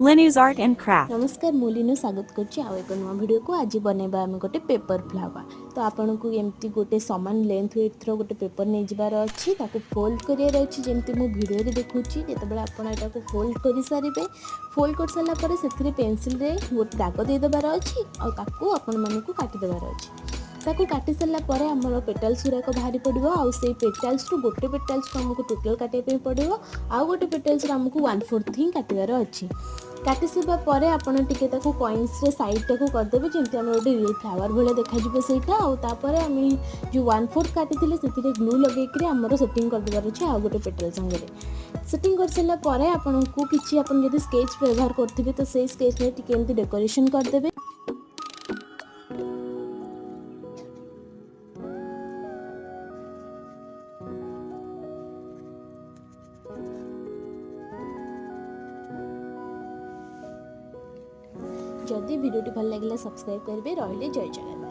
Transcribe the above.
Linu's Art and Craft. नमस्कार मु लिनु स्वागत करछि आ एक नवा वीडियो को आज बनेबा हम गोटे पेपर फ्लावर। तो आपन को एमती गोटे समान लेंथ विड्थ रो गोटे पेपर नै जिबार अछि ताको फोल्ड करियर अछि जेमती मु वीडियो रे देखुछि। जेतबेला आपन एटा को फोल्ड करि सारिबे फोल्ड कर साला परे सेथिरे पेंसिल रे गोटे दाग दे देबार अछि आ ताको आपन मन को काटि देबार अछि। ताको काटि साला परे हमर पेटल्स गुराक बाहरी पड़िबो आ सेई पेटल्स रु गोटे पेटल्स को हमको टोटल काटे पे पड़िबो आ गोटे पेटल्स रो हमको 1/4 ही काटिबार अछि। काटि सारा परे आपण टिके ताको कॉइन्स रे साइड टाको कर देबे जेमति हम गोटे रियल फ्लावर भले देखा जिवो सेटा आ तापरे हम जो 1/4 काटि थिले सेतिरे ग्लू लगे कि हमरो सेटिंग कर देबार अछि आ गोटे पेटल संगे सेटिंग कर साला परे आपण को किछि आपण यदि स्केच व्यवहार करथिबे तो सेई स्केच रे टिके एमति डेकोरेशन कर देबे। जदि वीडियो भल लगे सब्सक्राइब करेंगे। रहिले जय जगन्नाथ।